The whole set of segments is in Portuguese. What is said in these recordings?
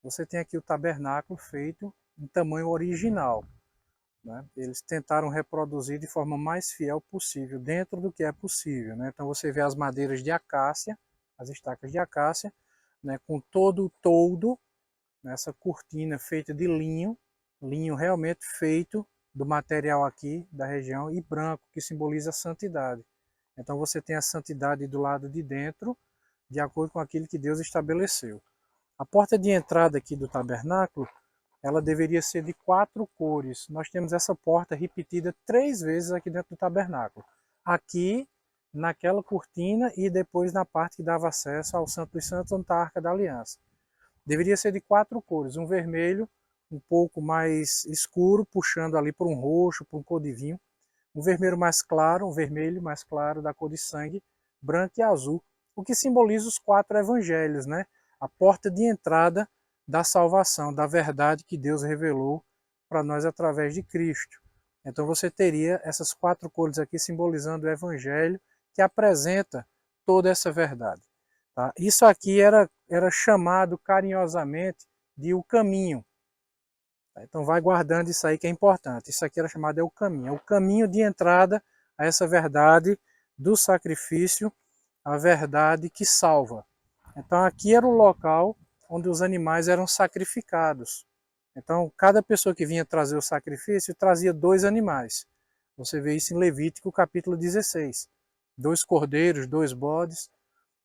você tem aqui o tabernáculo feito em tamanho original, né? Eles tentaram reproduzir de forma mais fiel possível, dentro do que é possível, né? Então você vê as madeiras de acácia, as estacas de acácia, né? Com todo o toldo, nessa cortina feita de linho, linho realmente feito do material aqui da região, e branco, que simboliza a santidade. Então você tem a santidade do lado de dentro, de acordo com aquilo que Deus estabeleceu. A porta de entrada aqui do tabernáculo, ela deveria ser de 4 cores. Nós temos essa porta repetida 3 vezes aqui dentro do tabernáculo. Aqui, naquela cortina, e depois na parte que dava acesso ao Santo dos Santos, onde está a Arca da Aliança. Deveria ser de 4 cores, um vermelho um pouco mais escuro, puxando ali para um roxo, para um cor de vinho, um vermelho mais claro, um vermelho mais claro da cor de sangue, branco e azul, o que simboliza os 4 evangelhos, né? A porta de entrada da salvação, da verdade que Deus revelou para nós através de Cristo. Então você teria essas 4 cores aqui simbolizando o evangelho que apresenta toda essa verdade. Tá? Isso aqui era chamado carinhosamente de o caminho. Tá? Então vai guardando isso aí que é importante. Isso aqui era chamado o caminho. É o caminho de entrada a essa verdade do sacrifício, a verdade que salva. Então aqui era o local onde os animais eram sacrificados. Então cada pessoa que vinha trazer o sacrifício trazia 2 animais. Você vê isso em Levítico capítulo 16. 2 cordeiros, 2 bodes.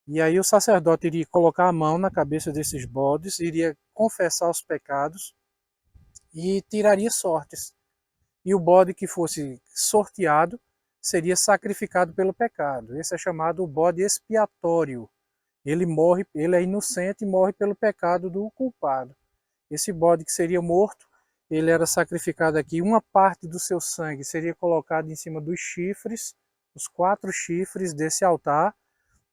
E aí o sacerdote iria colocar a mão na cabeça desses bodes, iria confessar os pecados e tiraria sortes. E o bode que fosse sorteado seria sacrificado pelo pecado. Esse é chamado o bode expiatório. Ele morre, ele é inocente e morre pelo pecado do culpado. Esse bode que seria morto, ele era sacrificado aqui, uma parte do seu sangue seria colocada em cima dos chifres, os 4 chifres desse altar.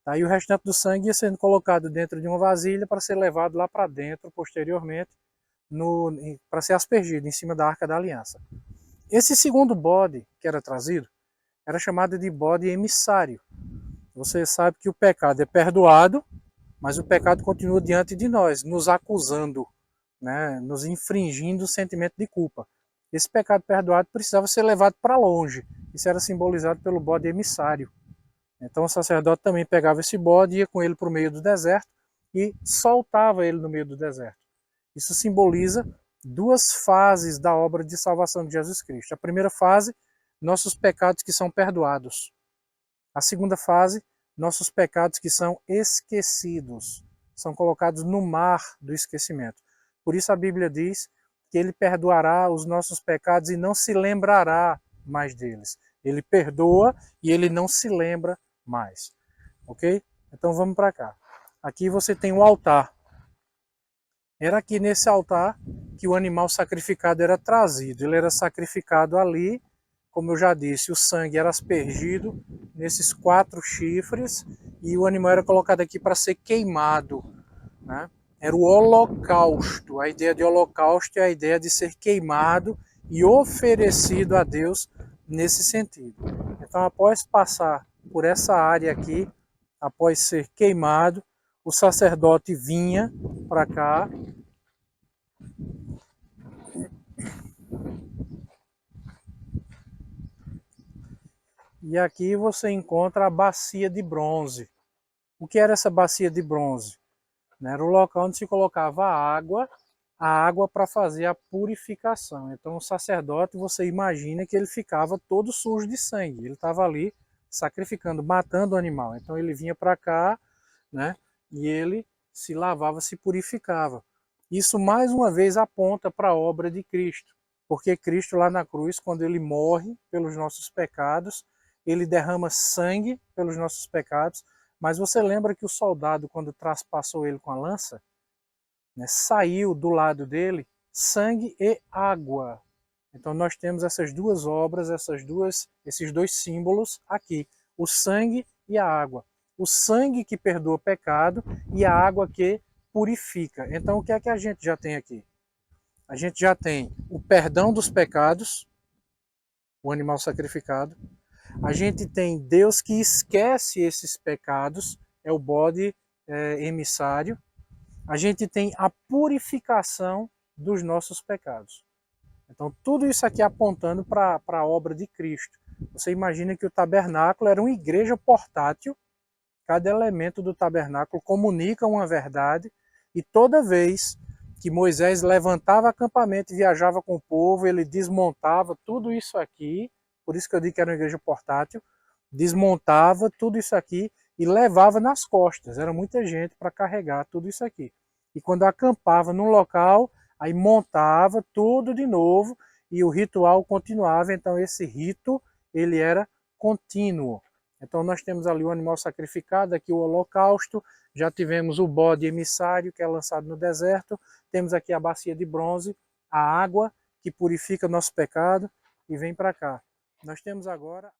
Aí o restante do sangue ia sendo colocado dentro de uma vasilha para ser levado lá para dentro, posteriormente, para ser aspergido em cima da Arca da Aliança. Esse segundo bode que era trazido era chamado de bode emissário. Você sabe que o pecado é perdoado, mas o pecado continua diante de nós, nos acusando, né, nos infringindo o sentimento de culpa. Esse pecado perdoado precisava ser levado para longe. Isso era simbolizado pelo bode emissário. Então o sacerdote também pegava esse bode, ia com ele para o meio do deserto e soltava ele no meio do deserto. Isso simboliza 2 fases da obra de salvação de Jesus Cristo. A primeira fase, nossos pecados que são perdoados. A segunda fase, nossos pecados que são esquecidos, são colocados no mar do esquecimento. Por isso a Bíblia diz que ele perdoará os nossos pecados e não se lembrará mais deles. Ele perdoa e ele não se lembra mais. Ok? Então vamos para cá. Aqui você tem o altar. Era aqui nesse altar que o animal sacrificado era trazido. Ele era sacrificado ali, como eu já disse, o sangue era aspergido nesses 4 chifres e o animal era colocado aqui para ser queimado, né? Era o holocausto. A ideia de holocausto é a ideia de ser queimado e oferecido a Deus nesse sentido. Então, após passar por essa área aqui, após ser queimado, o sacerdote vinha para cá. E aqui você encontra a bacia de bronze. O que era essa bacia de bronze? Era o local onde se colocava a água para fazer a purificação. Então o sacerdote, você imagina que ele ficava todo sujo de sangue. Ele estava ali sacrificando, matando o animal. Então ele vinha para cá, né? E ele se lavava, se purificava. Isso mais uma vez aponta para a obra de Cristo. Porque Cristo lá na cruz, quando ele morre pelos nossos pecados, ele derrama sangue pelos nossos pecados, mas você lembra que o soldado, quando traspassou ele com a lança, né, saiu do lado dele sangue e água. Então nós temos essas 2 obras, esses 2 símbolos aqui, o sangue e a água. O sangue que perdoa o pecado e a água que purifica. Então o que é que a gente já tem aqui? A gente já tem o perdão dos pecados, o animal sacrificado. A gente tem Deus que esquece esses pecados, é o bode emissário. a gente tem a purificação dos nossos pecados. Então, tudo isso aqui apontando para a obra de Cristo. Você imagina que o tabernáculo era uma igreja portátil, cada elemento do tabernáculo comunica uma verdade, e toda vez que Moisés levantava acampamento e viajava com o povo, ele desmontava tudo isso aqui, por isso que eu digo que era uma igreja portátil, desmontava tudo isso aqui e levava nas costas. Era muita gente para carregar tudo isso aqui. E quando acampava num local, aí montava tudo de novo e o ritual continuava. Então esse rito, ele era contínuo. Então nós temos ali o animal sacrificado, aqui o holocausto, já tivemos o bode emissário que é lançado no deserto, temos aqui a bacia de bronze, a água que purifica nosso pecado e vem para cá. Nós temos agora